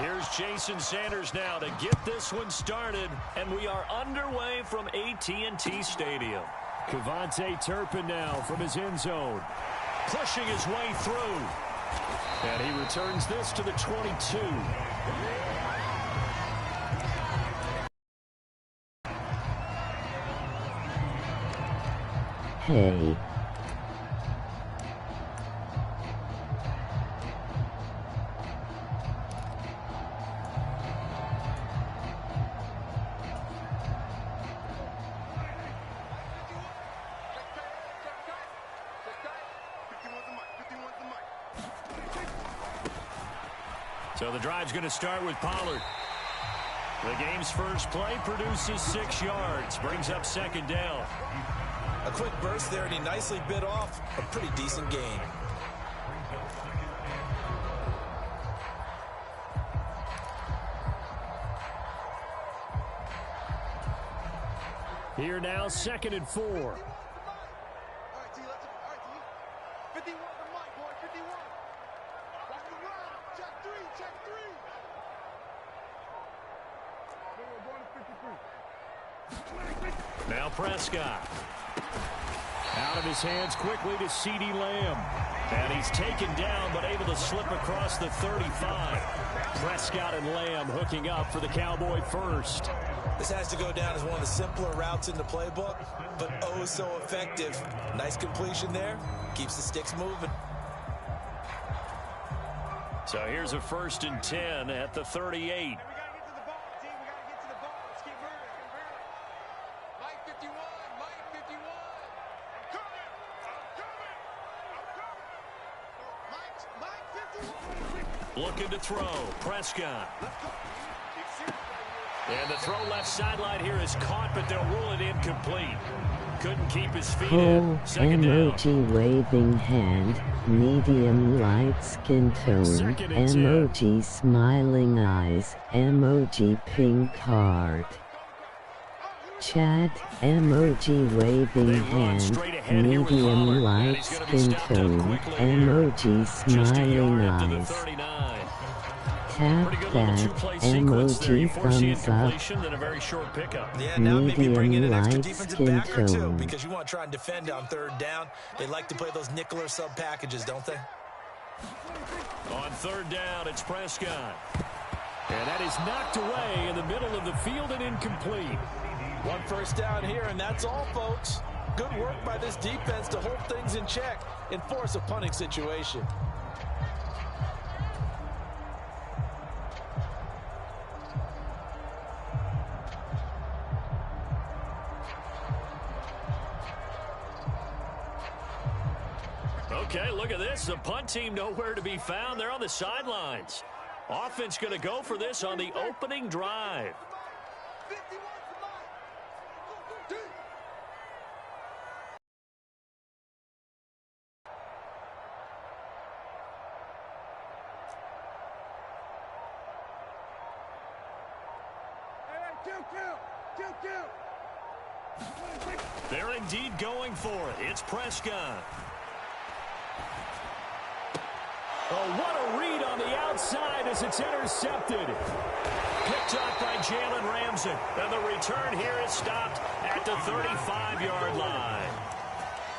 Here's Jason Sanders now to get this one started, and we are underway from AT&T Stadium. Kevontae Turpin now from his end zone, pushing his way through. And he returns this to the 22. Hey. So the drive's going to start with Pollard. The game's first play produces 6 yards, brings up second down. A quick burst there, and he nicely bit off a pretty decent gain. Here now, 2nd and 4. Now Prescott. Out of his hands quickly to CeeDee Lamb. And he's taken down but able to slip across the 35. Prescott and Lamb hooking up for the Cowboy first. This has to go down as one of the simpler routes in the playbook, but oh so effective. Nice completion there. Keeps the sticks moving. So here's a 1st and 10 at the 38. Looking to throw. Prescott. And the throw left sideline here is caught, but they'll rule it incomplete. Couldn't keep his feet in. Second down. Emoji waving hand, medium light skin tone, emoji smiling eyes, emoji pink heart. Chat, emoji waving hand, medium light skin tone, emoji smiling eyes. Tap that, emoji thumbs up, medium light skin tone. Because you want to try and defend on 3rd down. They like to play those nickel or sub packages, don't they? On 3rd down, it's Prescott. And that is knocked away in the middle of the field and incomplete. 1 first down here, and that's all, folks. Good work by this defense to hold things in check and force a punting situation. Okay, look at this. The punt team nowhere to be found. They're on the sidelines. Offense going to go for this on the opening drive. They're indeed going for it. It's Prescott. Oh, what a read on the outside as it's intercepted. Picked up by Jalen Ramsey. And the return here is stopped at the 35-yard line.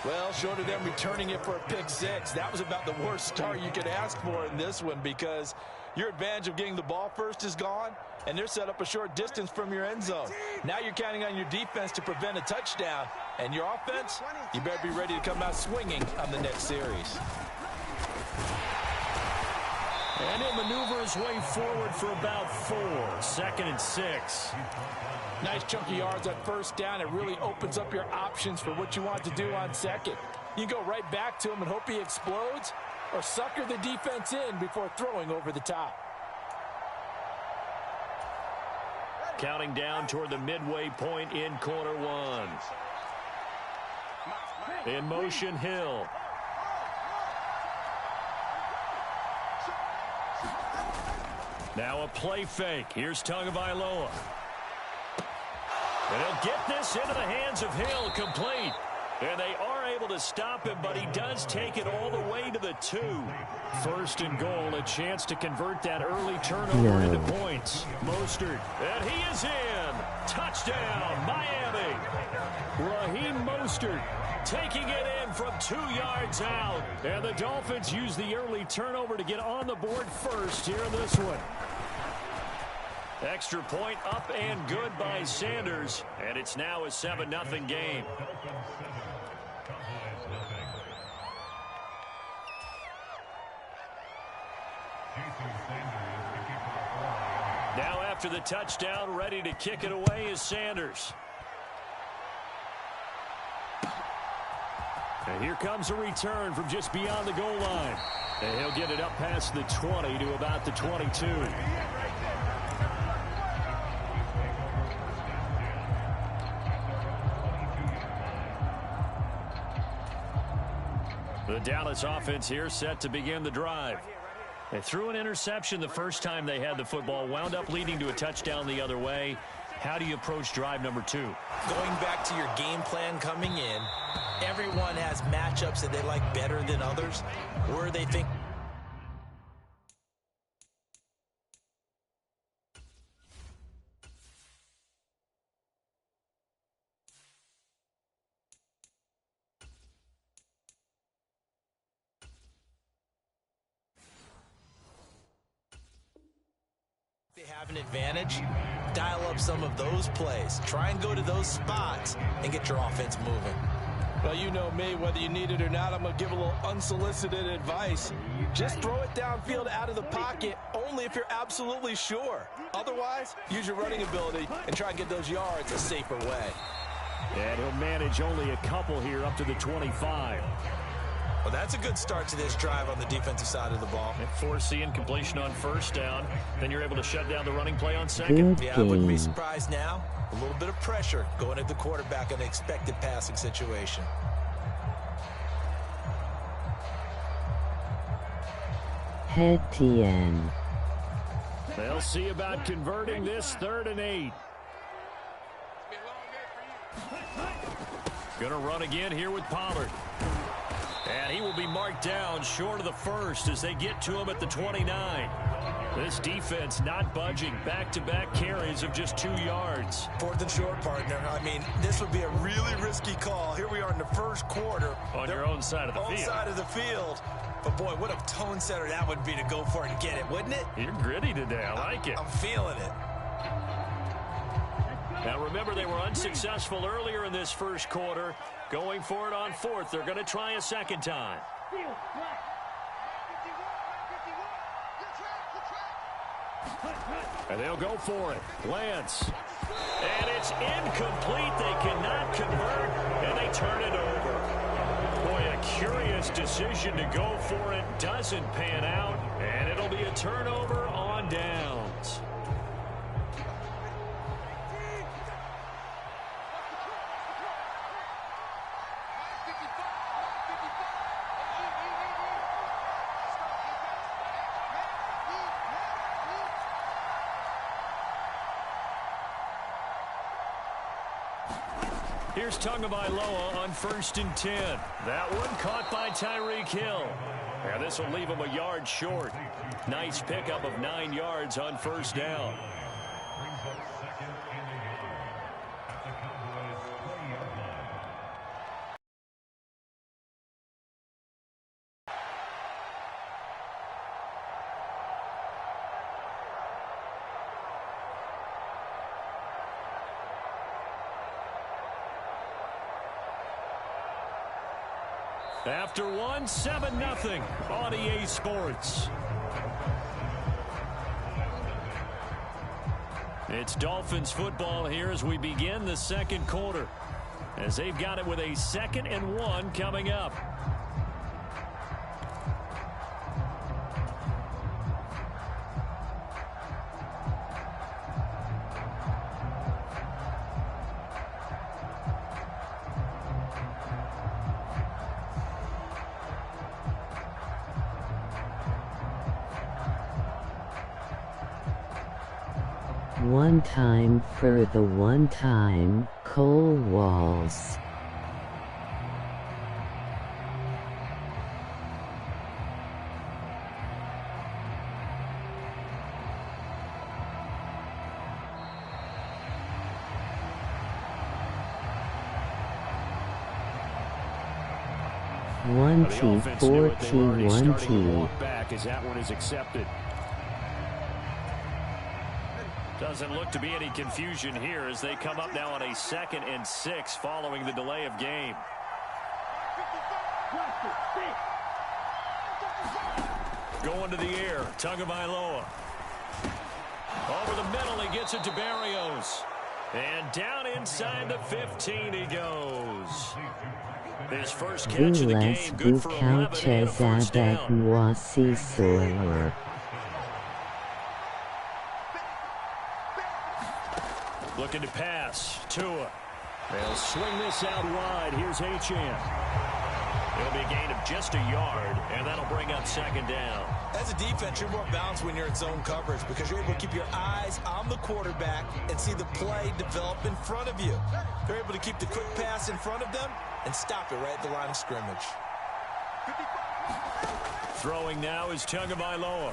Well, short of them returning it for a pick 6, that was about the worst start you could ask for in this one, because your advantage of getting the ball first is gone, and they're set up a short distance from your end zone. Now you're counting on your defense to prevent a touchdown, and your offense, you better be ready to come out swinging on the next series. And he'll maneuver his way forward for about 4. 2nd and 6. Nice chunky yards on 1st down. It really opens up your options for what you want to do on 2nd. You go right back to him and hope he explodes, or sucker the defense in before throwing over the top. Counting down toward the midway point in quarter 1. In motion, Hill. Now a play fake. Here's Tagovailoa. And he'll get this into the hands of Hill, complete. And they are able to stop him, but he does take it all the way to the 2. First and goal, a chance to convert that early turnover into points. Mostert, and he is in. Touchdown, Miami. Raheem Mostert taking it in from 2 yards out. And the Dolphins use the early turnover to get on the board first here in this one. Extra point up and good by Sanders. And it's now a 7-0 game. Now after the touchdown, ready to kick it away is Sanders. And here comes a return from just beyond the goal line. And he'll get it up past the 20 to about the 22. The Dallas offense here set to begin the drive. They threw an interception the first time they had the football, wound up leading to a touchdown the other way. How do you approach drive number 2? Going back to your game plan coming in, everyone has matchups that they like better than others, where they think they have an advantage. Dial up some of those plays. Try and go to those spots and get your offense moving. Well, you know me, whether you need it or not, I'm going to give a little unsolicited advice. Just throw it downfield out of the pocket only if you're absolutely sure. Otherwise, use your running ability and try and get those yards a safer way. And he'll manage only a couple here up to the 25. Well, that's a good start to this drive on the defensive side of the ball. And force the incompletion on first down. Then you're able to shut down the running play on second. Yeah, I wouldn't be surprised now. A little bit of pressure going at the quarterback in an expected passing situation. Head TN. They'll see about converting this 3rd and 8. Gonna run again here with Pollard. And he will be marked down short of the first as they get to him at the 29. This defense not budging. Back-to-back carries of just 2 yards. 4th and short, partner. I mean, this would be a really risky call. Here we are in the first quarter. On your own side of the field. Own side of the field. But, boy, what a tone setter that would be to go for it and get it, wouldn't it? You're gritty today. I like it. I'm feeling it. Now, remember, they were unsuccessful earlier in this first quarter. Going for it on 4th. They're going to try a second time. And they'll go for it. Lance. And it's incomplete. They cannot convert, and they turn it over. Boy, a curious decision to go for it. Doesn't pan out, and it'll be a turnover on downs. Here's Tagovailoa on 1st and 10. That one caught by Tyreek Hill. And this will leave him a yard short. Nice pickup of 9 yards on first down. After one, 7-0 on EA Sports. It's Dolphins football here as we begin the second quarter, as they've got it with a 2nd and 1 coming up. One time for the one time, Cole Walls. 1T, 4T, 1T. Back as that one is accepted. Doesn't look to be any confusion here as they come up now on a 2nd and 6 following the delay of game. Going to the air, Tagovailoa. Over the middle, he gets it to Barrios. And down inside the 15 he goes. His first catch of the game, good for 11 and a first down. Looking to pass, Tua. They'll swing this out wide. Here's Achane. It'll be a gain of just a yard, and that'll bring up 2nd down. As a defense, you're more balanced when you're in zone coverage because you're able to keep your eyes on the quarterback and see the play develop in front of you. They're able to keep the quick pass in front of them and stop it right at the line of scrimmage. Throwing now is Tagovailoa.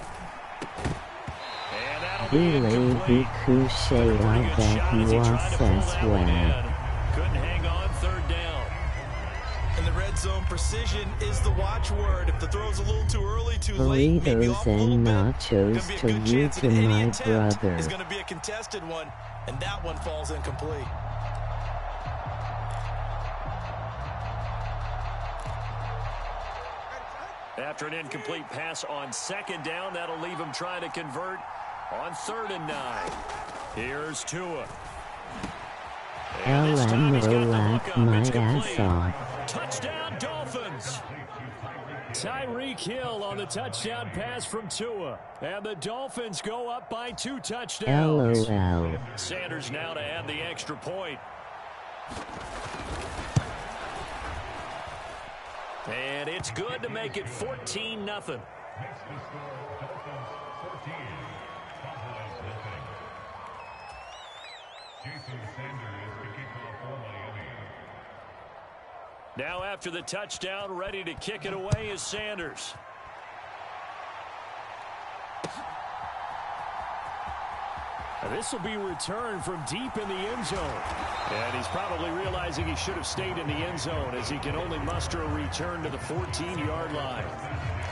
And that'll be incomplete. Pretty good shot as he tried to pull that one in. Couldn't hang on, 3rd down. In the red zone, precision is the watchword. If the throw's a little too early, too late, maybe off a little bit, nachos to you to my brother. Is going to be a contested one, and that one falls incomplete. After an incomplete pass on 2nd down, that'll leave him trying to convert on 3rd and 9. Here's Tua. And this time he's got the hook up. It's complete. Touchdown, Dolphins. Tyreek Hill on the touchdown pass from Tua. And the Dolphins go up by 2 touchdowns. LOL. Sanders now to add the extra point. And it's good to make it 14-0. Now after the touchdown, ready to kick it away is Sanders. This will be returned from deep in the end zone. And he's probably realizing he should have stayed in the end zone as he can only muster a return to the 14-yard line.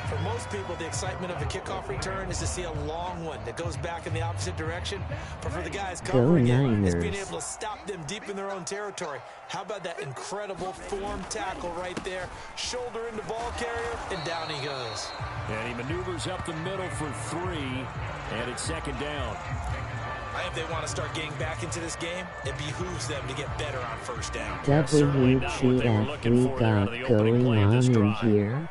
For most people, the excitement of a kickoff return is to see a long one that goes back in the opposite direction. But for the guys covering it, it's being able to stop them deep in their own territory. How about that incredible form tackle right there? Shoulder into ball carrier, and down he goes. And he maneuvers up the middle for 3, and it's 2nd down. If they want to start getting back into this game, it behooves them to get better on 1st down. WTF we got going on in here?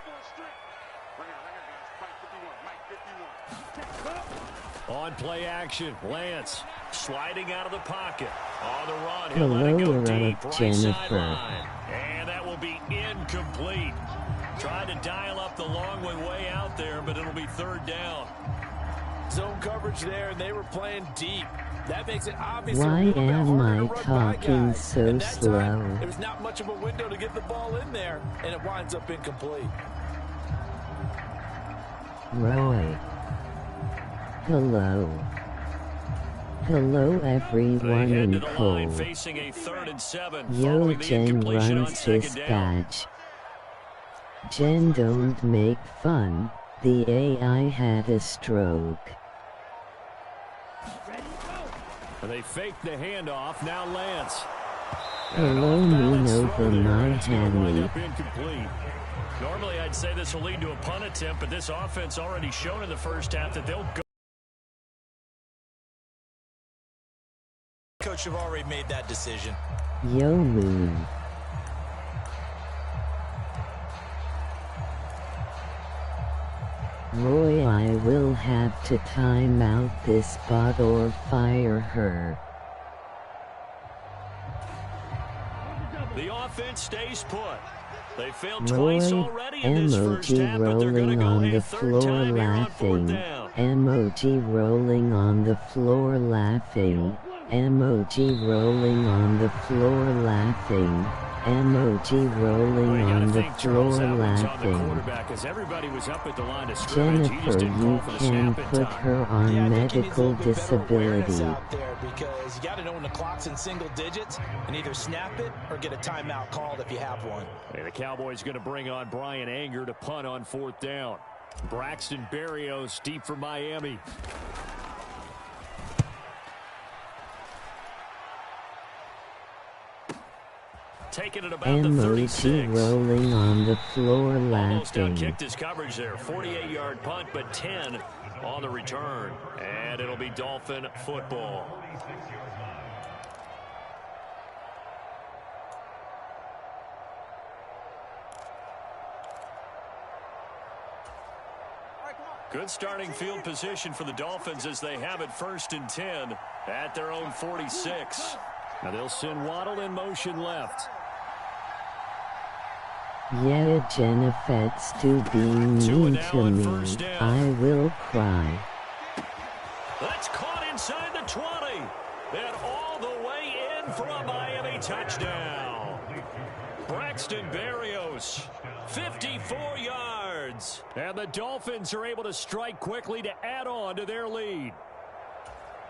On play action, Lance sliding out of the pocket. On the run, he'll let it go deep, right sideline. And that will be incomplete. Tried to dial up the long one way out there, but it'll be 3rd down. Zone coverage there, and they were playing deep. That makes it obvious. Why am I talking so slow? There was not much of a window to get the ball in there, and it winds up incomplete. Roy. Hello. Hello everyone in Cole. Facing a 3rd and 7. Yo, Jen runs this badge. Jen, don't make fun. The AI had a stroke. They fake the handoff. Now Lance. Hello, moon over my hammy. Normally, I'd say this will lead to a punt attempt, but this offense already shown in the first half that they'll go. Coach have already made that decision. Yo, moon. Roy, I will have to time out this spot or fire her. The offense stays put. They failed Roy, twice already in this first half, but they're going to go a third time here on 4th down. Emoji rolling on the floor laughing. Emoji rolling on the floor laughing. Emoji rolling on the floor laughing. Jennifer, you can put her on medical disability. Out there because you got to know when the clock's in single digits and either snap it or get a timeout called if you have one. Hey, the Cowboys going to bring on Brian Anger to punt on 4th down. Braxton Berrios deep for Miami. Taking it about Emoji the 36. rolling on the floor Almost laughing. outkicked his coverage there. 48-yard punt, but 10 on the return. And it'll be Dolphin football. Good starting field position for the Dolphins as they have it 1st and 10 at their own 46. Now they'll send Waddle in motion left. Yeah, Jennifer's to being mean to me. I will cry. That's caught inside the 20. And all the way in for a Miami touchdown. Braxton Berrios, 54 yards. And the Dolphins are able to strike quickly to add on to their lead.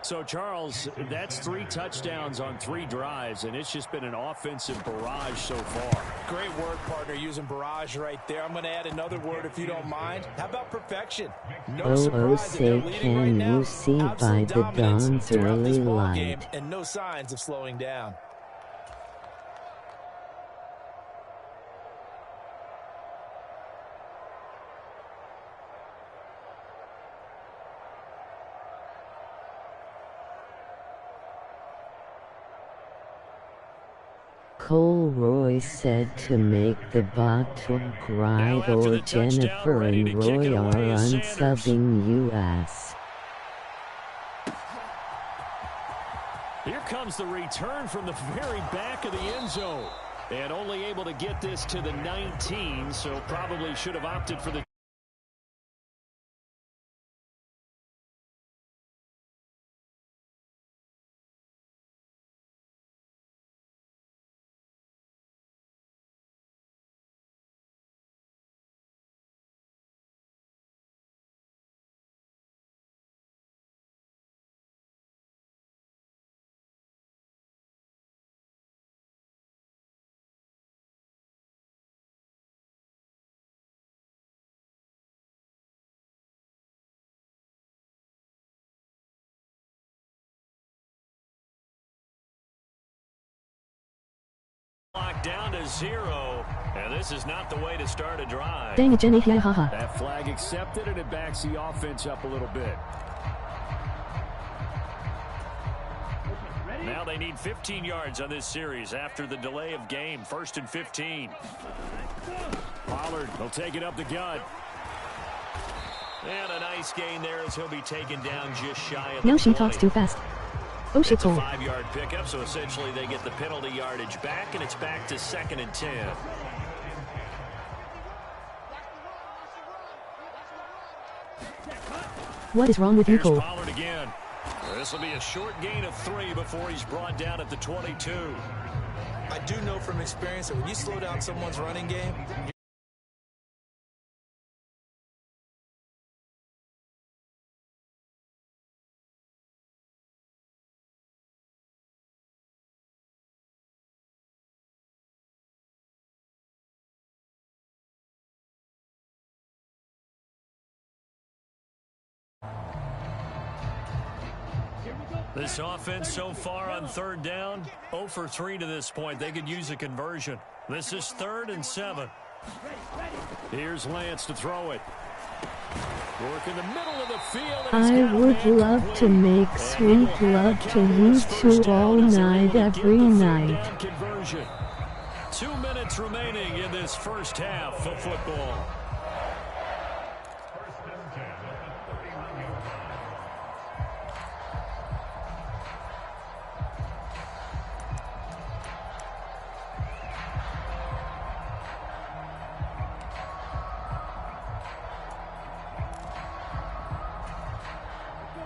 So, Charles, that's 3 touchdowns on 3 drives, and it's just been an offensive barrage so far. Great work, partner, using barrage right there. I'm going to add another word if you don't mind. How about perfection? No surprise that they're leading right now. You see by the dawn's early light. And no signs of slowing down. Cole Roy said to make the bot right or Jennifer and Roy are unsubbing us. Here comes the return from the very back of the end zone. And only able to get this to the 19, so probably should have opted for the down to 0, and this is not the way to start a drive. Dang it, Jenny, yeah, haha. That flag accepted, and it backs the offense up a little bit. Now they need 15 yards on this series after the delay of game. 1st and 15. Pollard will take it up the gut. And a nice gain there as he'll be taken down just shy of the 20. No, she talks too fast. Oh, shit, It's a 5-yard pickup, so essentially they get the penalty yardage back, and it's back to 2nd and 10. What is wrong with you, Cole? Pollard again. This will be a short gain of 3 before he's brought down at the 22. I do know from experience that when you slow down someone's running game, this offense so far on 3rd down, 0 for 3 to this point. They could use a conversion. This is 3rd and 7. Here's Lance to throw it. Work in the middle of the field. I would love to make sweet love to you two all night, every night. Conversion. 2 minutes remaining in this first half of football.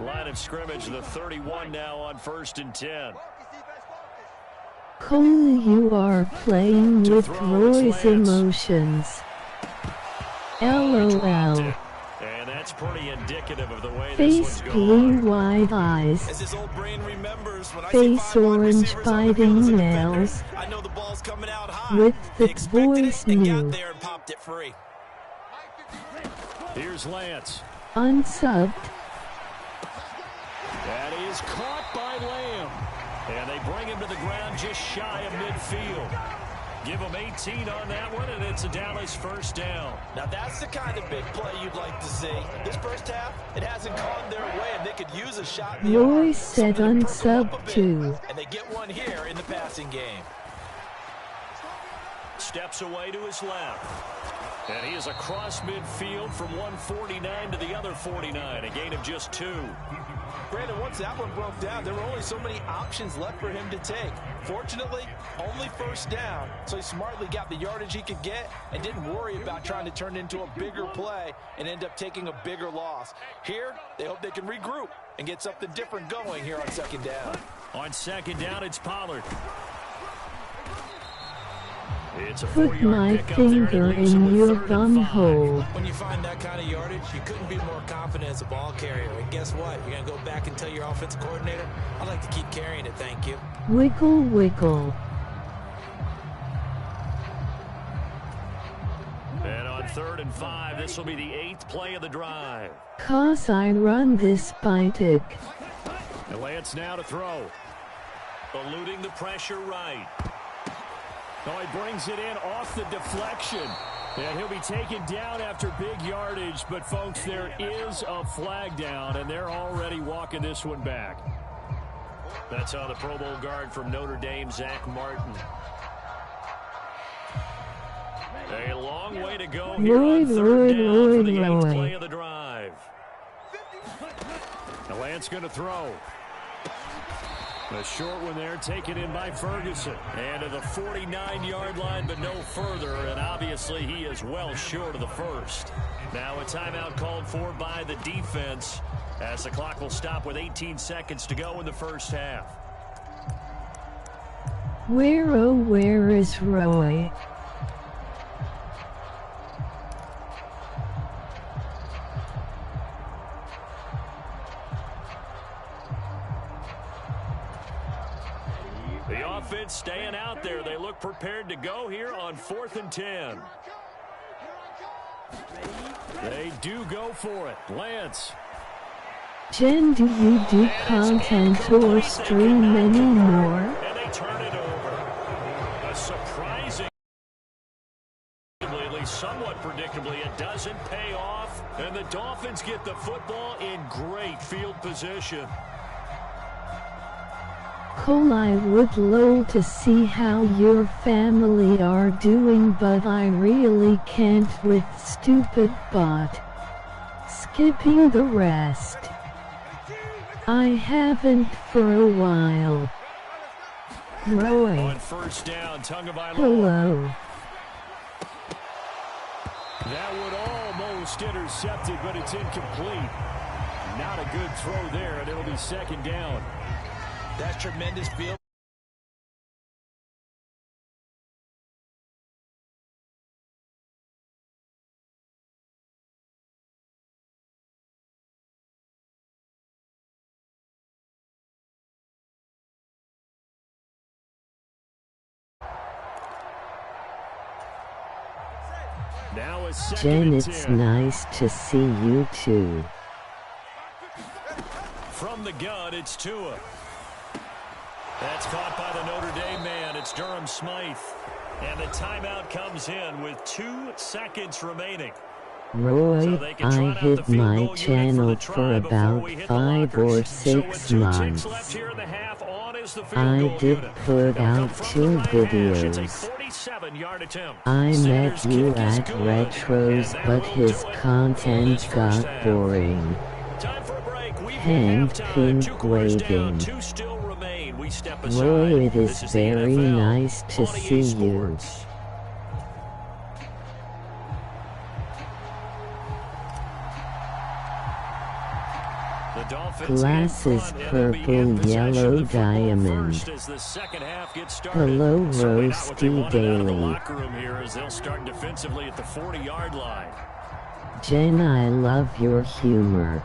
Line of scrimmage, the 31 now on 1st and 10. Cole, you are playing with Roy's emotions. LOL. And that's pretty indicative of the way Face blue wide eyes. As his old brain remembers, when I Face orange biting nails. I know the ball's coming out high. With the Expected voice it, and new. got there and popped it free. Here's Lance. Unsubbed. That is caught by Lamb. And they bring him to the ground just shy of midfield. Give him 18 on that one, and it's a Dallas first down. Now that's the kind of big play you'd like to see. This first half, it hasn't gone their way, and they could use a shot in the arm. Roy said unsub too. And they get one here in the passing game. Steps away to his left. And he is across midfield from 149 to the other 49, a gain of just 2. Brandon, once that one broke down, there were only so many options left for him to take. Fortunately, only first down, so he smartly got the yardage he could get and didn't worry about trying to turn it into a bigger play and end up taking a bigger loss. Here, they hope they can regroup and get something different going here on second down. On second down, it's Pollard. It's a Put my finger in your bum hole. When you find that kind of yardage, you couldn't be more confident as a ball carrier. And guess what? You're going to go back and tell your offensive coordinator, I'd like to keep carrying it, thank you. Wiggle wiggle. And on 3rd and 5, this will be the 8th play of the drive. 'Cause I run this by dick. And Lance now to throw. Eluding the pressure right. Oh, he brings it in off the deflection. And he'll be taken down after big yardage. But, folks, there is a flag down, and they're already walking this one back. That's on the Pro Bowl guard from Notre Dame, Zach Martin. A long way to go here on 3rd down for the 8th play of the drive. And Lance going to throw. A short one there, taken in by Ferguson. And to the 49-yard line, but no further. And obviously, he is well short of the first. Now a timeout called for by the defense as the clock will stop with 18 seconds to go in the first half. Where, oh, where is Roy? The offense staying out there. They look prepared to go here on 4th and 10. They do go for it. Lance. Jen, do you do content or stream anymore? And they turn it over. A surprising, at least somewhat predictably, it doesn't pay off. And the Dolphins get the football in great field position. Cole, I would love to see how your family are doing, but I really can't with stupid bot. Skipping the rest. I haven't for a while. Roy. On first down, Tagovailoa. Hello. That would almost intercepted, but it's incomplete. Not a good throw there, and it'll be second down. That's tremendous field. Now a second Jen, and it's 10. nice to see you too. From the gun, it's Tua. That's caught by the Notre Dame man. It's Durham Smythe. And the timeout comes in with 2 seconds remaining. Roy, I hit my channel for about 5 or 6 months. I did put out 2 videos. I met you at Retros, but his content got boring. Hand pink waving. Roy, it is very nice to see you. Glasses purple, yellow diamond. Hello, Roasty Daily. They'll start defensively at the 40-yard line. Jen, I love your humor.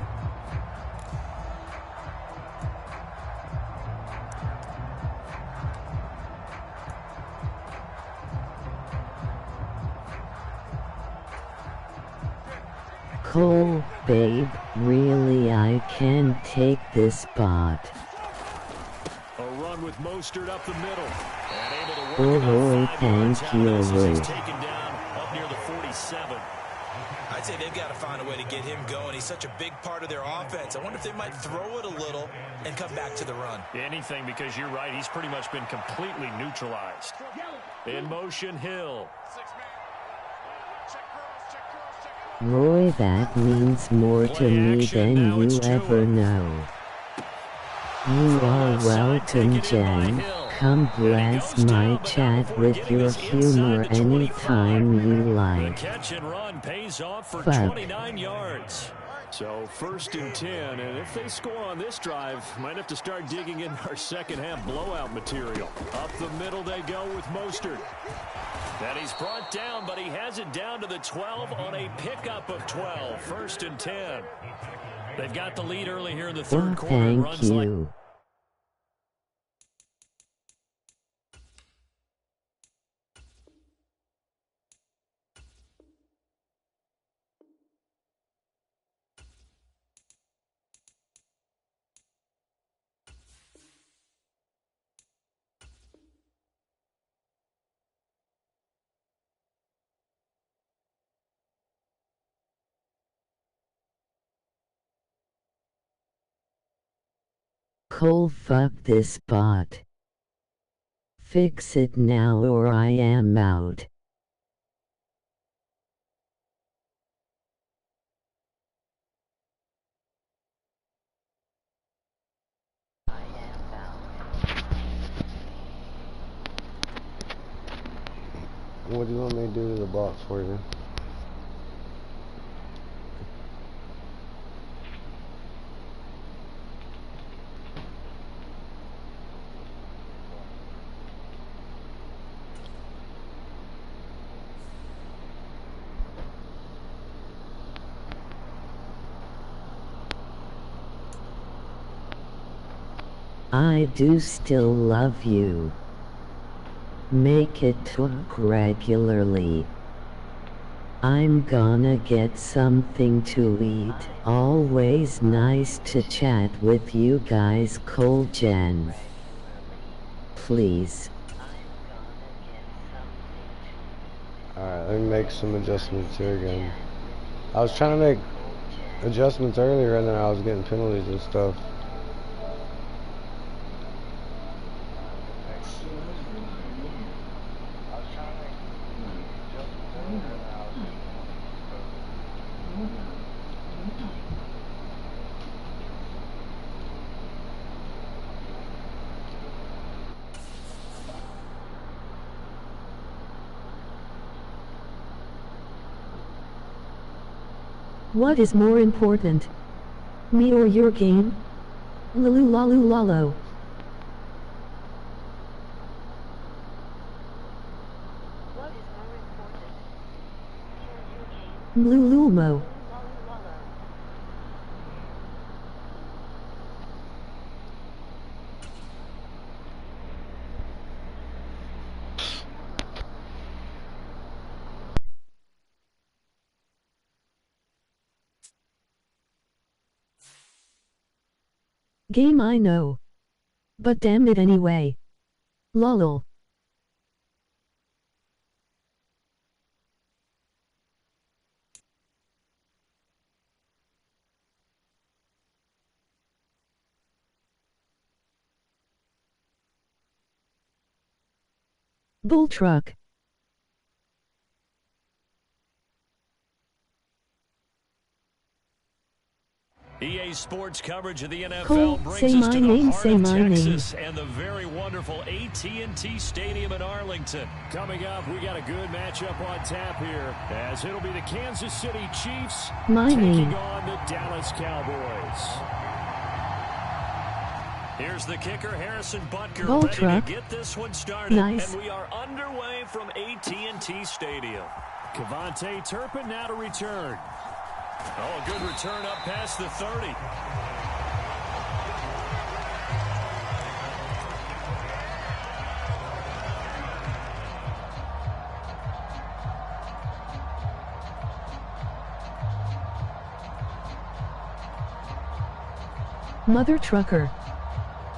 Cole, babe, really I can't take this spot. A run with Mostert up the middle. And able to Oh, thank you, he's taken down up near the 47. I'd say they've got to find a way to get him going. He's such a big part of their offense. I wonder if they might throw it a little and come back to the run. Anything, because you're right. He's pretty much been completely neutralized. In motion, Hill. Roy, that means more to me than you ever know. You are welcome, Jen. Come bless my chat with your humor anytime you like. Catch and run pays off for 29 yards. So 1st and 10, and if they score on this drive, might have to start digging in our second half blowout material. Up the middle they go with Mostert. Then he's brought down, but he has it down to the 12 on a pickup of 12. 1st and 10. They've got the lead early here in the third quarter. Thank you. Cole, fuck this bot. Fix it now or I am out. What do you want me to do to the box for you? I do still love you. Make it talk regularly. I'm gonna get something to eat. Always nice to chat with you guys, Cole, Jen. Please. Alright, let me make some adjustments here again. I was trying to make adjustments earlier and then I was getting penalties and stuff. What is more important? Me or your game? Lalu lalu lalo. Blululmo. Game I know. But damn it anyway. Lol. Bull truck. EA Sports coverage of the NFL Cole, brings us to the heart of Texas and the very wonderful AT&T Stadium in Arlington. Coming up, we got a good matchup on tap here, as it'll be the Kansas City Chiefs taking on the Dallas Cowboys. Here's the kicker, Harrison Butker, Ball ready truck. to get this one started. Nice. And we are underway from AT&T Stadium. Cavante Turpin now to return. Oh, a good return up past the 30. Mother trucker.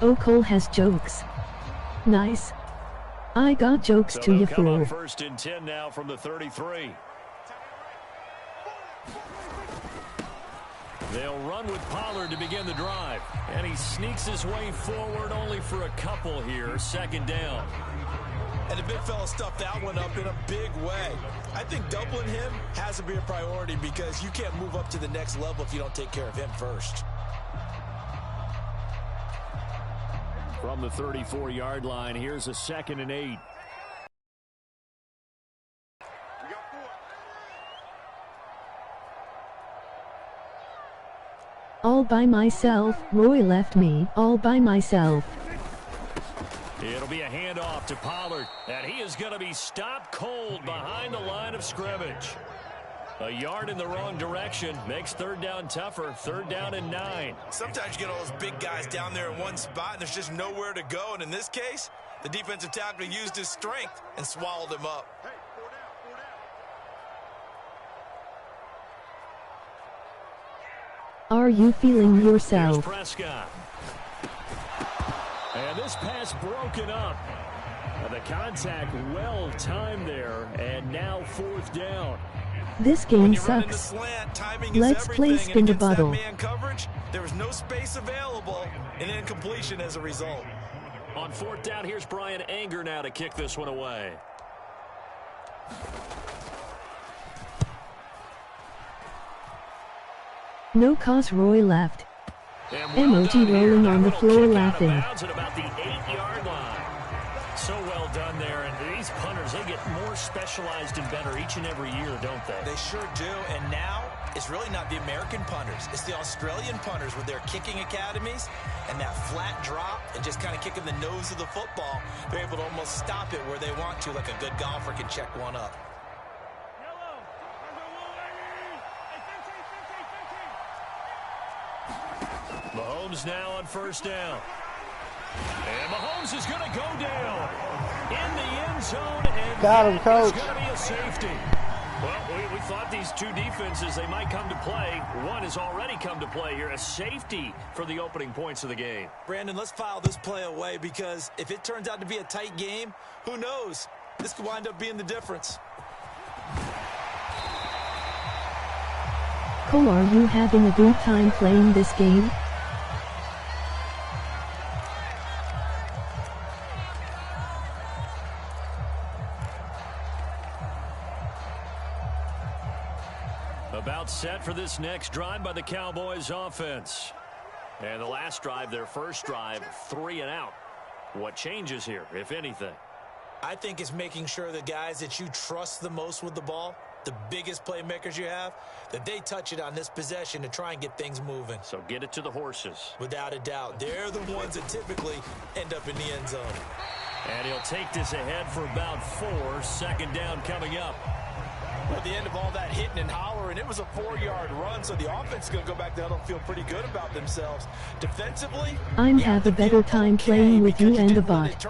Oh, Cole has jokes. Nice. I got jokes So to they'll you come fool. up first and 10 now from the 33. They'll run with Pollard to begin the drive. And he sneaks his way forward only for a couple here. Second down. And the big fella stuffed that one up in a big way. I think doubling him has to be a priority because you can't move up to the next level if you don't take care of him first. From the 34-yard line, here's a 2nd and 8. All by myself, Roy left me all by myself. It'll be a handoff to Pollard, and he is going to be stopped cold behind the line of scrimmage. A yard in the wrong direction makes third down tougher. Third down and 9. Sometimes you get all those big guys down there in one spot, and there's just nowhere to go. And in this case, the defensive tackle used his strength and swallowed him up. Are you feeling Here's yourself? Prescott. And this pass broken up. The contact well timed there, and now 4th down. This game sucks. Slant, Let's play spin the bottle. Man coverage, there was no space available, and incompletion as a result. On 4th down, here's Brian Anger now to kick this one away. No cause Roy left. And Emoji rolling on the floor laughing. At about the 8-yard line. So well done there, and these punters, they get more specialized and better each and every year, don't they? They sure do, and now it's really not the American punters. It's the Australian punters with their kicking academies and that flat drop and just kind of kicking the nose of the football. They're able to almost stop it where they want to, like a good golfer can check one up. Mahomes now on 1st down. And Mahomes is going to go down in the end zone. And got him, coach. It's going to be a safety. Well, we thought these two defenses, they might come to play. One has already come to play here. A safety for the opening points of the game. Brandon, let's file this play away because if it turns out to be a tight game, who knows? This could wind up being the difference. Cole, are you having a good time playing this game? About set for this next drive by the Cowboys offense. And the last drive, their first drive, 3 and out. What changes here, if anything? I think it's making sure the guys that you trust the most with the ball, the biggest playmakers you have, that they touch it on this possession to try and get things moving. So get it to the horses. Without a doubt. They're the ones that typically end up in the end zone. And he'll take this ahead for about 4. 2nd down coming up. At the end of all that hitting and hollering, it was a 4-yard run, so the offense is going to go back to huddle and feel pretty good about themselves. Defensively, I'm have a better time playing with you and the bot.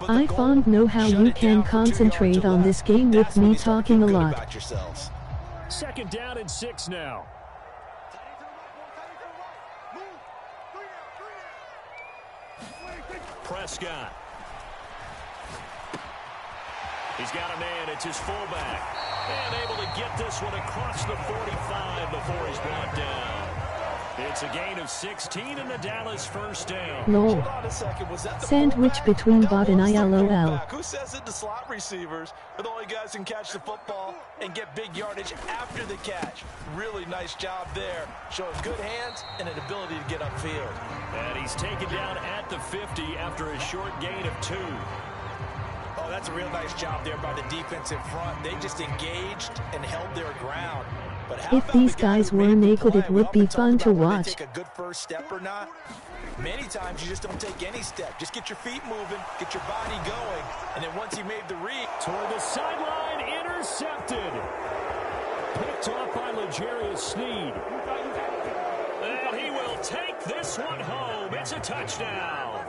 I fond know how you can concentrate on this game with me talking a lot. 2nd down and 6 now. Prescott. He's got a man. It's his fullback. And able to get this one across the 45 before he's brought down. It's a gain of 16 and the Dallas 1st down. Lol. Sandwich between bot and ILOL. Who says that the slot receivers are the only guys who can catch the football and get big yardage after the catch? Really nice job there. Showing good hands and an ability to get upfield. And he's taken down at the 50 after a short gain of 2. Oh, that's a real nice job there by the defensive front. They just engaged and held their ground. But how If about these the guy guys who were made the naked, play? it We would be often talk fun to about whether they watch. take a good first step or not. Many times you just don't take any step. Just get your feet moving, get your body going, and then once you made the read. Toward the sideline, intercepted. Picked off by L'Jarius Sneed. And he will take this one home. It's a touchdown.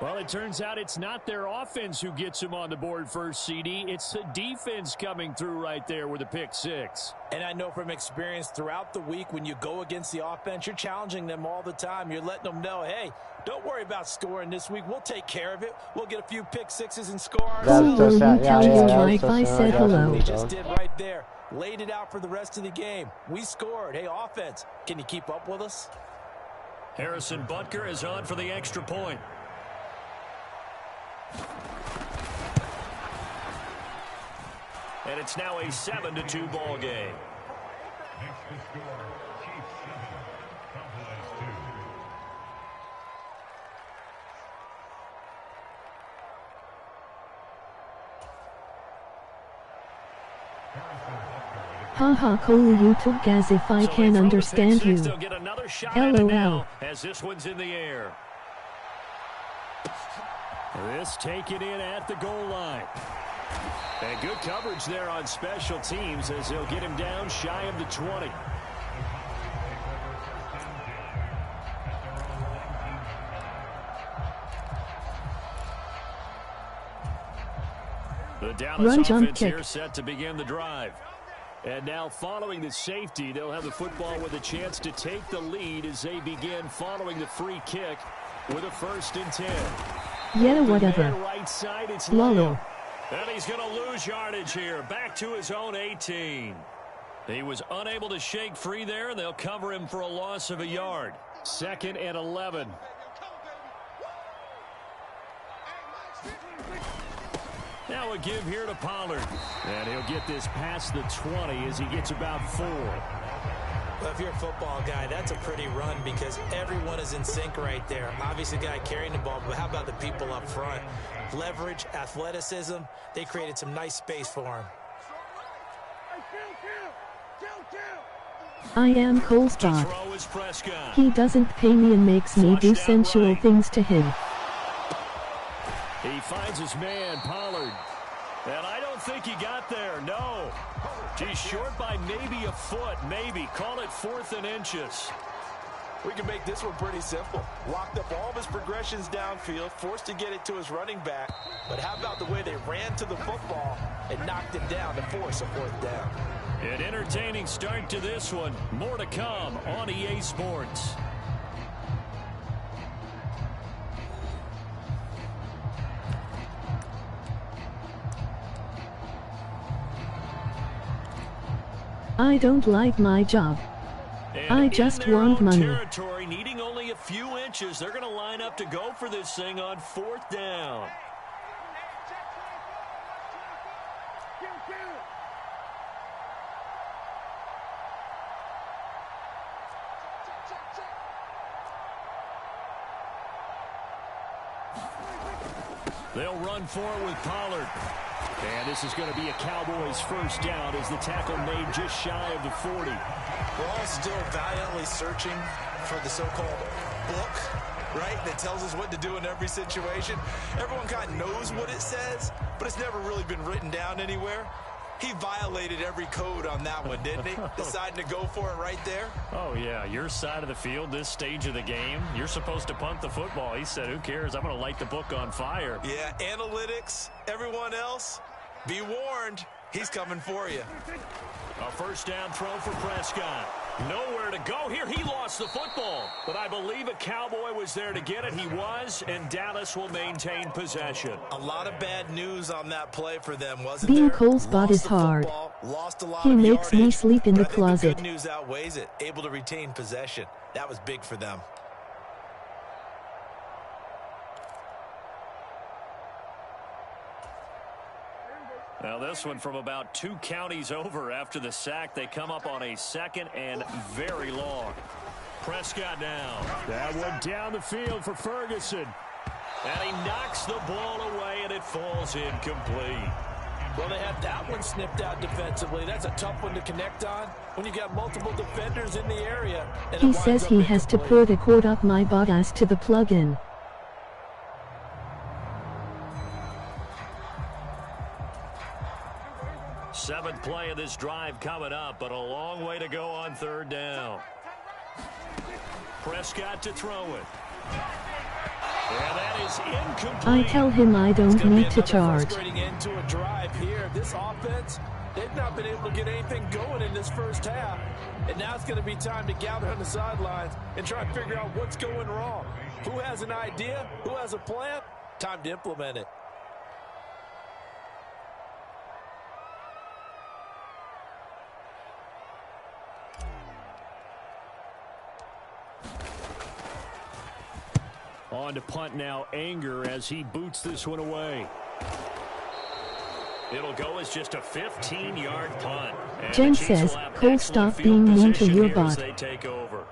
Well, it turns out it's not their offense who gets him on the board first, CD. It's the defense coming through right there with a pick six. And I know from experience throughout the week, when you go against the offense, you're challenging them all the time. You're letting them know, hey, don't worry about scoring this week. We'll take care of it. We'll get a few pick sixes and score ourselves. Will you tell your wife I said hello? They just did right there. Laid it out for the rest of the game. We scored. Hey, offense, can you keep up with us? Harrison Butker is on for the extra point. And it's now a 7-2 ball game. Haha, cool, you took as if I can understand you. They'll get another shot at it LOL. now as this one's in the air. This taken in at the goal line. And good coverage there on special teams as they'll get him down shy of the 20. The Dallas Run, jump, offense kick. here set to begin the drive. And now following the safety, they'll have the football with a chance to take the lead as they begin following the free kick with a 1st and 10. Yeah, whatever. Right side, it's Lolo. and he's going to lose yardage here. Back to his own 18. He was unable to shake free there, and they'll cover him for a loss of a yard. 2nd and 11. Now a give here to Pollard. And he'll get this past the 20 as he gets about 4. Well, if you're a football guy, that's a pretty run because everyone is in sync right there. Obviously, the guy carrying the ball, but how about the people up front? Leverage, athleticism, they created some nice space for him. I am Cole Spot. Throw is Prescott. He doesn't pay me and makes me do Flushed out sensual right. things to him. He finds his man, Pollard. And I don't think he got there, no. He's short by maybe a foot, maybe. Call it 4th and inches. We can make this one pretty simple. Locked up all of his progressions downfield, forced to get it to his running back. But how about the way they ran to the football and knocked it down to force a 4th down? An entertaining start to this one. More to come on EA Sports. I don't like my job. And I in just their want own money. territory, needing only a few inches, they're going to line up to go for this thing on 4th down. They'll run forward with Pollard. And this is going to be a Cowboys 1st down as the tackle made just shy of the 40. We're all still valiantly searching for the so-called book, right, that tells us what to do in every situation. Everyone kind of knows what it says, but it's never really been written down anywhere. He violated every code on that one, didn't he? Deciding to go for it right there. Oh, yeah, your side of the field, this stage of the game, you're supposed to punt the football. He said, who cares? I'm going to light the book on fire. Yeah, analytics, everyone else, be warned, he's coming for you. A 1st down throw for Prescott. Nowhere to go here. He lost the football, but I believe a Cowboy was there to get it. He was, and Dallas will maintain possession. A lot of bad news on that play for them, wasn't Being there? Cole Spot is Lost the hard. football, lost a lot He of makes me yardage, sleep in but the I think closet. The good news outweighs it. Able to retain possession. That was big for them. Now this one from about 2 counties over after the sack. They come up on a 2nd and very long. Prescott now. That one down the field for Ferguson. And he knocks the ball away, and it falls incomplete. Well, they had that one snipped out defensively. That's a tough one to connect on when you got multiple defenders in the area. And he says he has to put a cord up my butt ass to the plug-in. Seventh play of this drive coming up, but a long way to go on third down. Prescott to throw it. And that is incomplete. I tell him I don't need to charge. Frustrating end to a drive here. This offense, they've not been able to get anything going in this first half. And now it's going to be time to gather on the sidelines and try and figure out what's going wrong. Who has an idea? Who has a plan? Time to implement it. On to punt now, Anger, as he boots this one away. It'll go as just a 15-yard punt. And Jen says, Cole, stop being mean to your bot. They take over.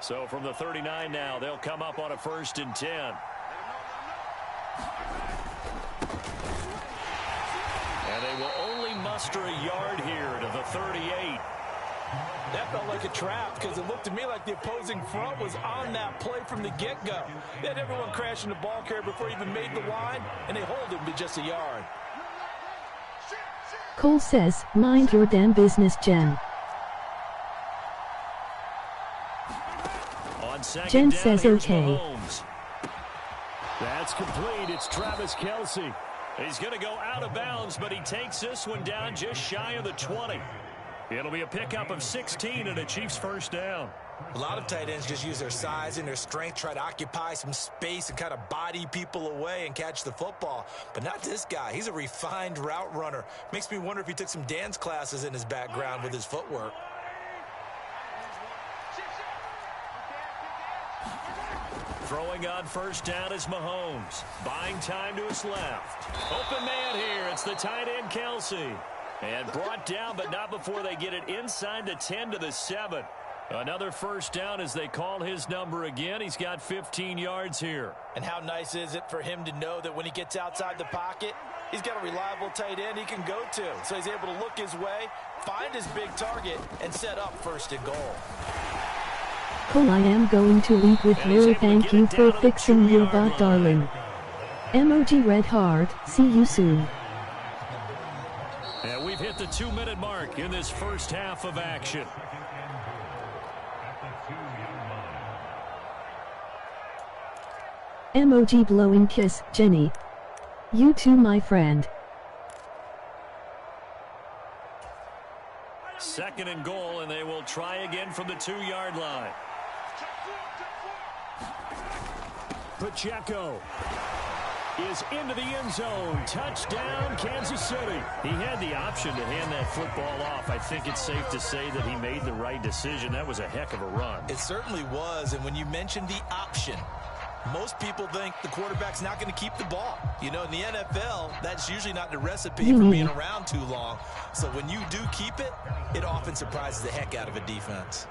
So from the 39 now, they'll come up on a 1st and 10. And they will only muster a yard here to the 38. That felt like a trap because it looked to me like the opposing front was on that play from the get-go. They had everyone crashing the ball carrier before he even made the line, and they hold him to just a yard. Cole says, mind your damn business, Jen. Jen says okay. That's complete. It's Travis Kelce. He's going to go out of bounds, but he takes this one down just shy of the 20. It'll be a pickup of 16 and a Chiefs first down. A lot of tight ends just use their size and their strength, try to occupy some space and kind of body people away and catch the football. But not this guy. He's a refined route runner. Makes me wonder if he took some dance classes in his background with his footwork. Throwing on first down is Mahomes. Buying time to his left. Open man here. It's the tight end, Kelce. And brought down, but not before they get it inside the 10 to the 7. Another first down as they call his number again. He's got 15 yards here. And how nice is it for him to know that when he gets outside the pocket, he's got a reliable tight end he can go to. So he's able to look his way, find his big target, and set up 1st and goal. Cole, I am going to leave with Larry. Thank you for fixing your bot, darling. Emoji red hard. See you soon. And we've hit the 2-minute mark in this first half of action. Emoji blowing kiss, Jenny. You too, my friend. 2nd and goal, and they will try again from the 2-yard line. Pacheco is into the end zone. Touchdown, Kansas City. He had the option to hand that football off. I think it's safe to say that he made the right decision. That was a heck of a run. It certainly was, and when you mentioned the option, most people think the quarterback's not going to keep the ball. You know, in the NFL, that's usually not the recipe for being around too long. So when you do keep it, it often surprises the heck out of a defense.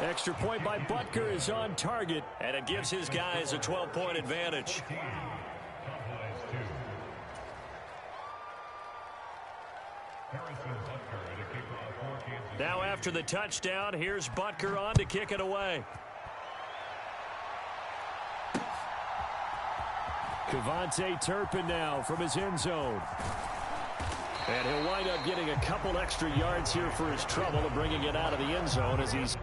Extra point by Butker is on target, and it gives his guys a 12-point advantage. Now after the touchdown, here's Butker on to kick it away. Cavante Turpin now from his end zone. And he'll wind up getting a couple extra yards here for his trouble and bringing it out of the end zone as he's...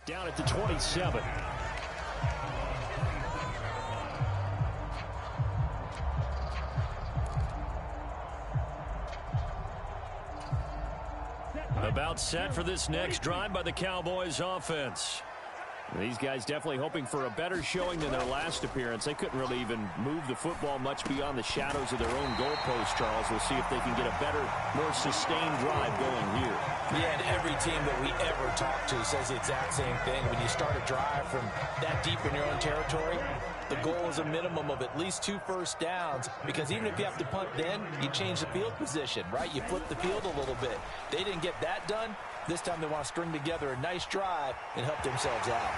down at the 27. About set for this next drive by the Cowboys offense. These guys definitely hoping for a better showing than their last appearance. They couldn't really even move the football much beyond the shadows of their own goalpost, Charles. We'll see if they can get a better, more sustained drive going here. Yeah, and every team that we ever talk to says the exact same thing. When you start a drive from that deep in your own territory, the goal is a minimum of at least 2 first downs, because even if you have to punt then, you change the field position, right? You flip the field a little bit. They didn't get that done. This time they want to string together a nice drive and help themselves out.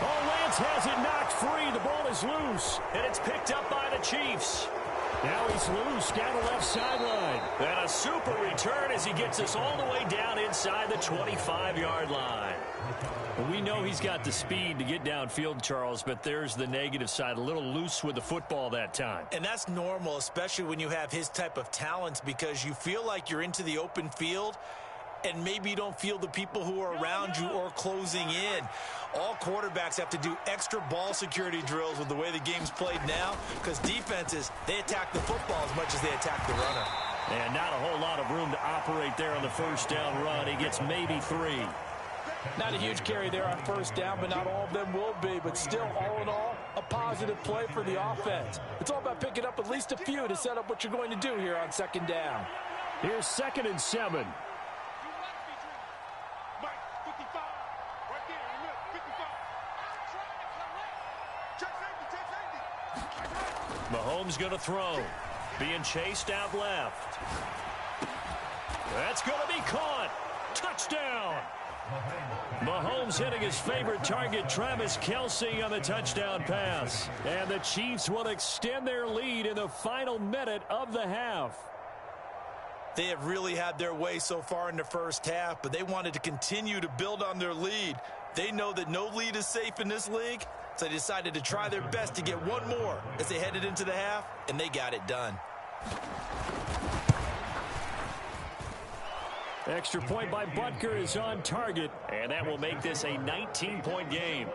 Oh, Lance has it knocked free. The ball is loose, and it's picked up by the Chiefs. Now he's loose down the left sideline. And a super return as he gets us all the way down inside the 25-yard line. Well, we know he's got the speed to get downfield, Charles, but there's the negative side. A little loose with the football that time. And that's normal, especially when you have his type of talents, because you feel like you're into the open field, and maybe you don't feel the people who are around you or closing in. All quarterbacks have to do extra ball security drills with the way the game's played now, because defenses, they attack the football as much as they attack the runner. And not a whole lot of room to operate there on the first down run. He gets maybe 3. Not a huge carry there on first down, but not all of them will be. But still, all in all, a positive play for the offense. It's all about picking up at least a few to set up what you're going to do here on second down. Here's 2nd and 7. Mahomes going to throw. Being chased out left. That's going to be caught. Touchdown. Mahomes hitting his favorite target, Travis Kelce, on the touchdown pass. And the Chiefs will extend their lead in the final minute of the half. They have really had their way so far in the first half, but they wanted to continue to build on their lead. They know that no lead is safe in this league, so they decided to try their best to get one more as they headed into the half, and they got it done. Extra point by Butker is on target, and that will make this a 19-point game.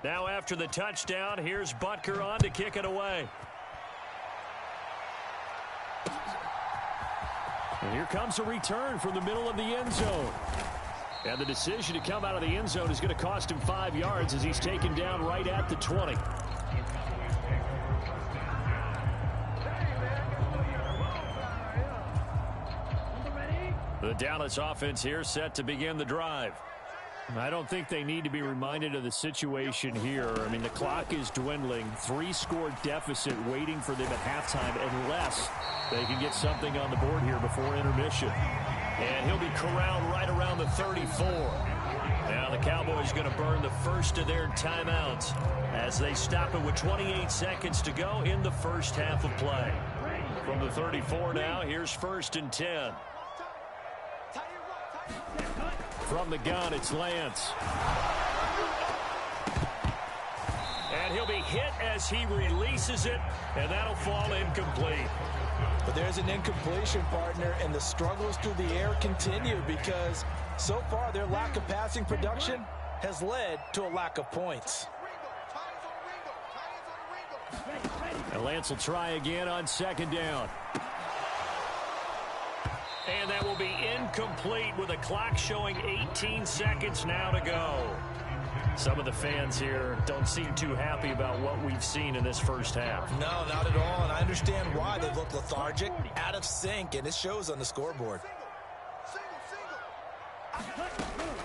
Now after the touchdown, here's Butker on to kick it away. And here comes a return from the middle of the end zone. And the decision to come out of the end zone is going to cost him 5 yards as he's taken down right at the 20. The Dallas offense here set to begin the drive. I don't think they need to be reminded of the situation here. I mean, the clock is dwindling. 3-score deficit waiting for them at halftime unless they can get something on the board here before intermission. And he'll be corralled right around the 34. Now the Cowboys going to burn the first of their timeouts as they stop it with 28 seconds to go in the first half of play. From the 34 now, here's 1st and 10. From the gun, it's Lance. And he'll be hit as he releases it, and that'll fall incomplete. But there's an incompletion, partner, and the struggles through the air continue because so far their lack of passing production has led to a lack of points. And Lance will try again on 2nd down. And that will be incomplete with the clock showing 18 seconds now to go. Some of the fans here don't seem too happy about what we've seen in this first half. No, not at all, and I understand why. They look lethargic, out of sync, and it shows on the scoreboard.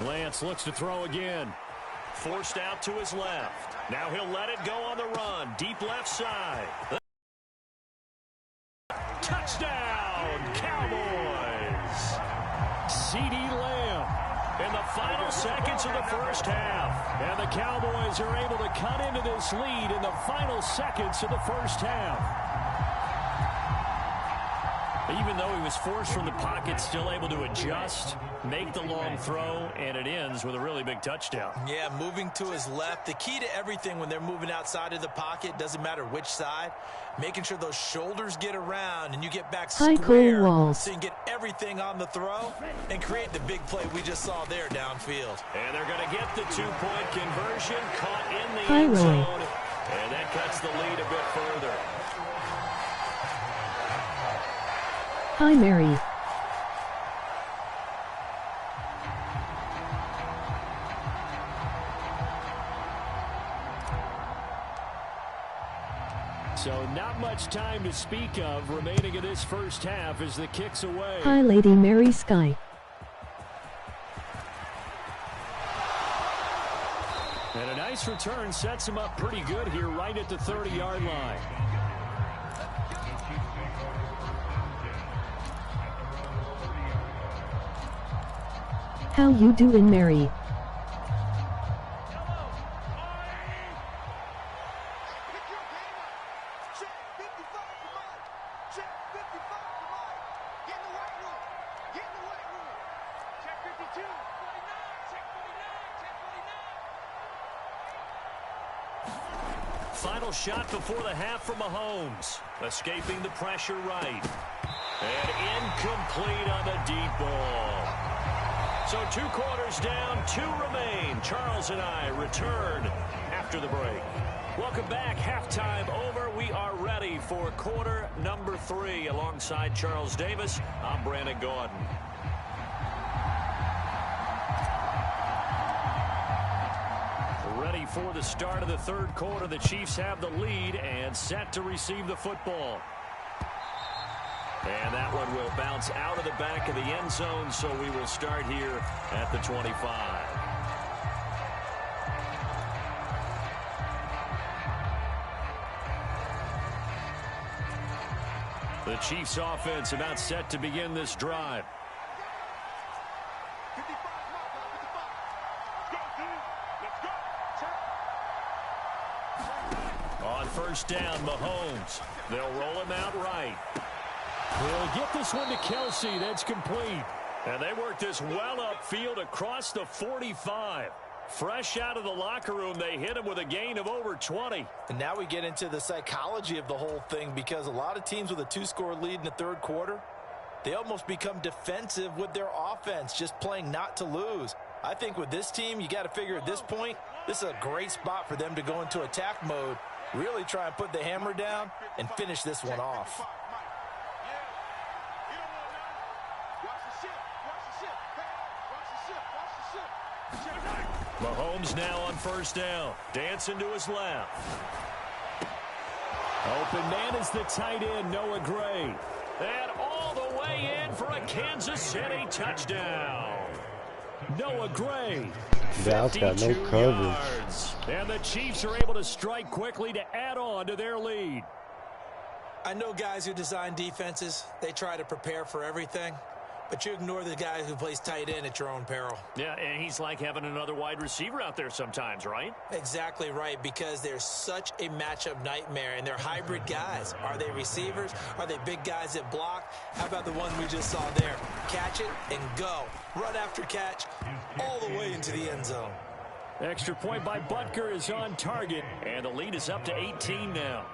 Lance looks to throw again. Forced out to his left. Now he'll let it go on the run. Deep left side. Touchdown, Cowboys! CeeDee Lamb in the final seconds of the first half. And the Cowboys are able to cut into this lead in the final seconds of the first half. Even though he was forced from the pocket, still able to adjust, make the long throw, and it ends with a really big touchdown. Yeah, moving to his left. The key to everything when they're moving outside of the pocket, doesn't matter which side, making sure those shoulders get around and you get back square so you can get everything on the throw and create the big play we just saw there downfield. And they're going to get the 2-point conversion, caught in the end zone, and that cuts the lead a bit further. Hi, Mary. So not much time to speak of remaining in this first half as the kick's away. Hi, Lady Mary Sky. And a nice return sets him up pretty good here right at the 30-yard line. How you doing, Mary? Final shot before the half from Mahomes. Escaping the pressure right. And incomplete on the deep ball. So 2 quarters down, 2 remain. Charles and I return after the break. Welcome back. Halftime over. We are ready for quarter number 3. Alongside Charles Davis, I'm Brandon Gordon. Ready for the start of the third quarter. The Chiefs have the lead and set to receive the football. And that one will bounce out of the back of the end zone, so we will start here at the 25. The Chiefs offense about set to begin this drive. On first down, Mahomes. They'll roll him out right. He'll get this one to Kelsey. That's complete. And they work this well upfield across the 45. Fresh out of the locker room, they hit him with a gain of over 20. And now we get into the psychology of the whole thing, because a lot of teams with a 2-score lead in the third quarter, they almost become defensive with their offense, just playing not to lose. I think with this team, you got to figure at this point, this is a great spot for them to go into attack mode, really try and put the hammer down and finish this one off. Mahomes now on first down. Dancing to his left. Open man is the tight end, Noah Gray. And all the way in for a Kansas City touchdown. Noah Gray. Dallas got no coverage. Yards. And the Chiefs are able to strike quickly to add on to their lead. I know guys who design defenses, they try to prepare for everything. But you ignore the guy who plays tight end at your own peril. Yeah, and he's like having another wide receiver out there sometimes, right? Exactly right, because they're such a matchup nightmare, and they're hybrid guys. Are they receivers? Are they big guys that block? How about the one we just saw there? Catch it and go. Run after catch all the way into the end zone. Extra point by Butker is on target, and the lead is up to 18 now.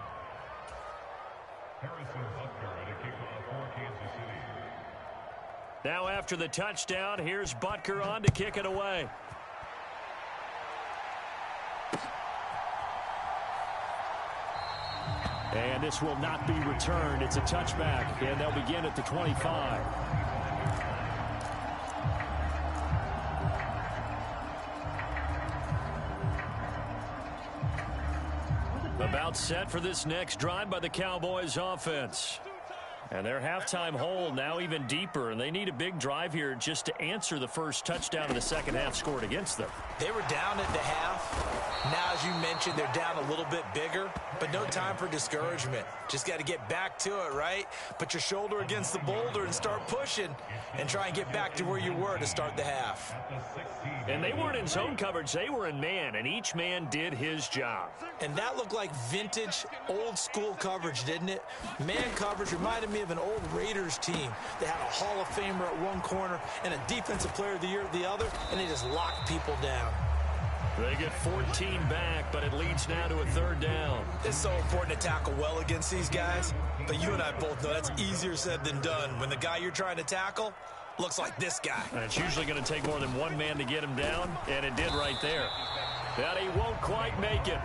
Now after the touchdown, here's Butker on to kick it away. And this will not be returned. It's a touchback, and they'll begin at the 25. About set for this next drive by the Cowboys offense. And their halftime hole now even deeper, and they need a big drive here just to answer the first touchdown of the second half scored against them. They were down at the half. Now, as you mentioned, they're down a little bit bigger, but no time for discouragement. Just got to get back to it, right? Put your shoulder against the boulder and start pushing and try and get back to where you were to start the half. And they weren't in zone coverage. They were in man, and each man did his job. And that looked like vintage, old-school coverage, didn't it? Man coverage reminded me of an old Raiders team. They had a Hall of Famer at one corner and a Defensive Player of the Year at the other, and they just locked people down. They get 14 back, but it leads now to a third down. It's so important to tackle well against these guys, but you and I both know that's easier said than done when the guy you're trying to tackle looks like this guy. And it's usually going to take more than one man to get him down, and it did right there. But he won't quite make it.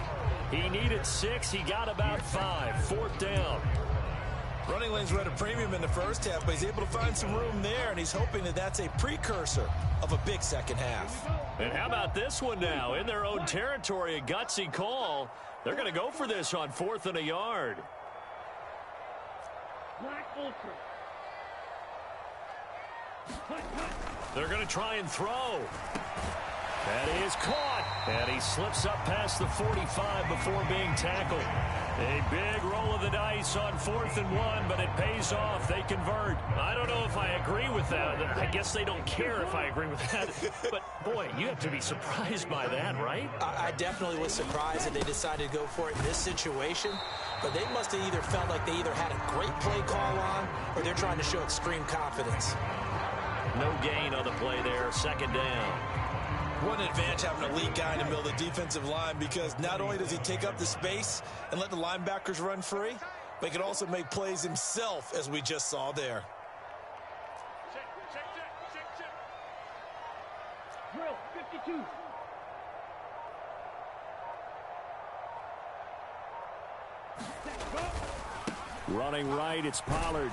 He needed 6. He got about 5. Fourth down. Running lanes were at a premium in the first half, but he's able to find some room there, and he's hoping that that's a precursor of a big second half. And how about this one now? In their own territory, a gutsy call. They're going to go for this on 4th and a yard. They're going to try and throw. That is caught. And he slips up past the 45 before being tackled. A big roll of the dice on 4th and 1, but it pays off. They convert. I don't know if I agree with that. I guess they don't care if I agree with that. But, boy, you have to be surprised by that, right? I definitely was surprised that they decided to go for it in this situation. But they must have either felt like they either had a great play call on or they're trying to show extreme confidence. No gain on the play there. 2nd down. What an advantage having a lead guy in the middle of the defensive line, because not only does he take up the space and let the linebackers run free, but he can also make plays himself, as we just saw there. Drill 52. Running right, it's Pollard.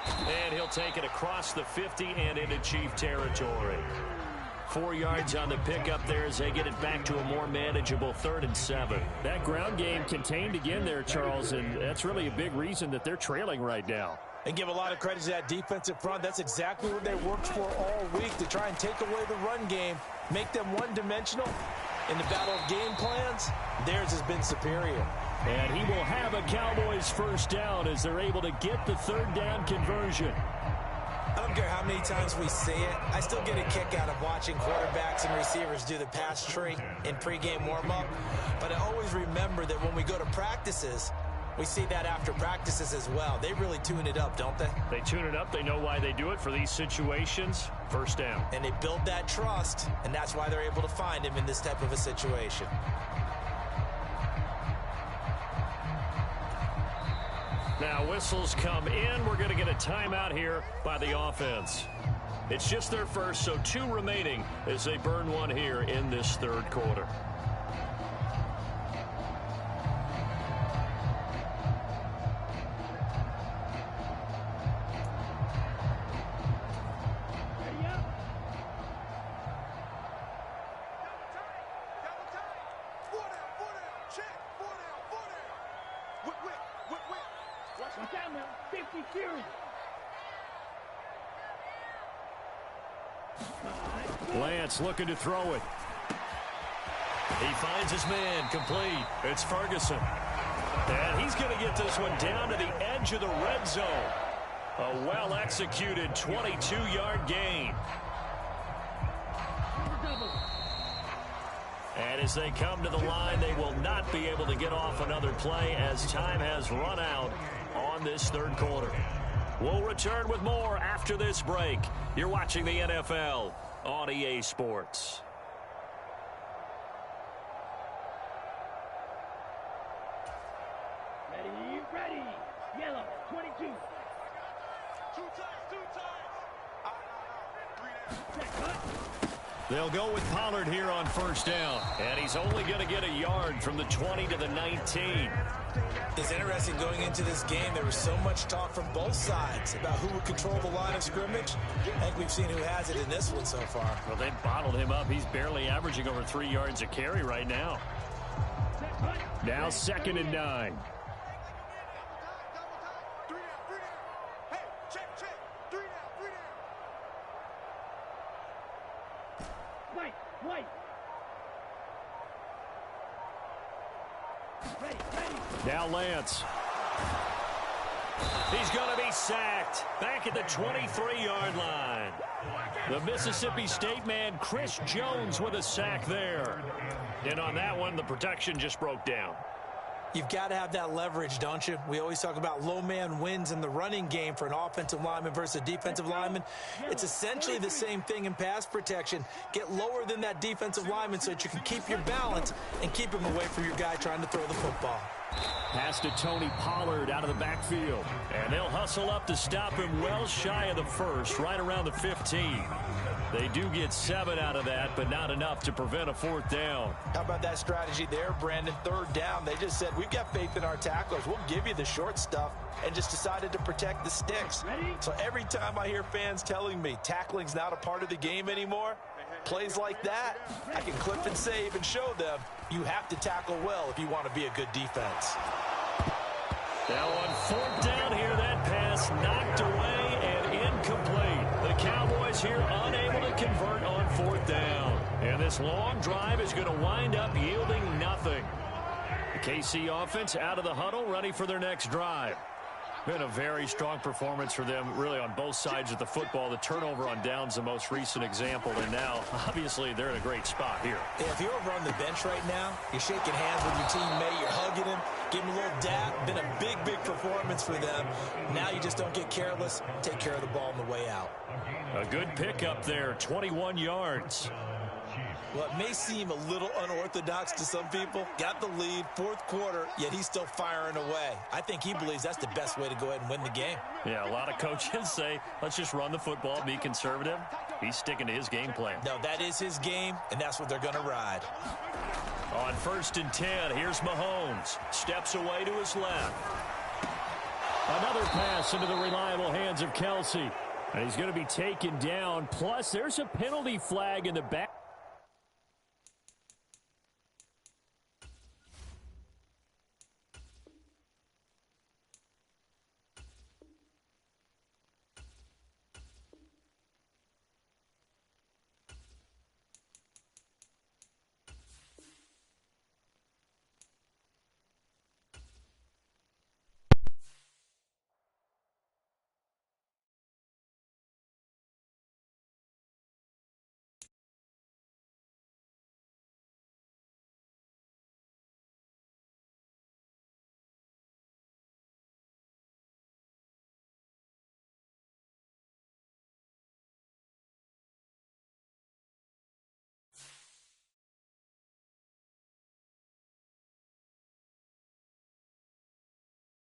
And he'll take it across the 50 and into Chief territory. 4 yards on the pickup there as they get it back to a more manageable 3rd and 7. That ground game contained again there, Charles, and that's really a big reason that they're trailing right now. And give a lot of credit to that defensive front. That's exactly what they worked for all week, to try and take away the run game, make them one-dimensional. In the battle of game plans, theirs has been superior. And he will have a Cowboys 1st down as they're able to get the 3rd down conversion. I don't care how many times we see it. I still get a kick out of watching quarterbacks and receivers do the pass tree in pregame warm-up. But I always remember that when we go to practices, we see that after practices as well. They really tune it up, don't they? They tune it up. They know why they do it for these situations. 1st down. And they build that trust, and that's why they're able to find him in this type of a situation. Now whistles come in. We're going to get a timeout here by the offense. It's just their first, so 2 remaining as they burn one here in this 3rd quarter. Lance looking to throw it. He finds his man, complete. It's Ferguson. And he's going to get this one down to the edge of the red zone. A well-executed 22-yard gain. And as they come to the line, they will not be able to get off another play as time has run out on this 3rd quarter. We'll return with more after this break. You're watching the NFL on EA Sports. Ready. Yellow, 22. Two times. They'll go with Pollard here on 1st down. And he's only going to get a yard from the 20 to the 19. It's interesting going into this game. There was so much talk from both sides about who would control the line of scrimmage. I think we've seen who has it in this one so far. Well, they bottled him up. He's barely averaging over 3 yards a carry right now. Now 2nd and 9. White. Ready. Now Lance. He's going to be sacked back at the 23-yard line. The Mississippi State man, Chris Jones, with a sack there. And on that one, the protection just broke down. You've got to have that leverage, don't you? We always talk about low man wins in the running game for an offensive lineman versus a defensive lineman. It's essentially the same thing in pass protection. Get lower than that defensive lineman so that you can keep your balance and keep him away from your guy trying to throw the football. Pass to Tony Pollard out of the backfield. And they'll hustle up to stop him well shy of the first, right around the 15. They do get 7 out of that, but not enough to prevent a 4th down. How about that strategy there, Brandon? 3rd down, they just said, we've got faith in our tacklers. We'll give you the short stuff, and just decided to protect the sticks. So every time I hear fans telling me tackling's not a part of the game anymore, plays like that, I can clip and save and show them you have to tackle well if you want to be a good defense. Now on 4th down here, that pass knocked away and incomplete. The Cowboys here unable to convert on 4th down. And this long drive is going to wind up yielding nothing. The KC offense out of the huddle, ready for their next drive. Been a very strong performance for them, really, on both sides of the football. The turnover on downs, the most recent example, and now, obviously, they're in a great spot here. Yeah, if you're over on the bench right now, you're shaking hands with your teammate, you're hugging him, giving him a little dap. Been a big, big performance for them. Now you just don't get careless. Take care of the ball on the way out. A good pickup there, 21 yards. Well, it may seem a little unorthodox to some people. Got the lead, 4th quarter, yet he's still firing away. I think he believes that's the best way to go ahead and win the game. Yeah, a lot of coaches say, let's just run the football, be conservative. He's sticking to his game plan. No, that is his game, and that's what they're going to ride. On 1st and 10, here's Mahomes. Steps away to his left. Another pass into the reliable hands of Kelsey. And he's going to be taken down. Plus, there's a penalty flag in the back.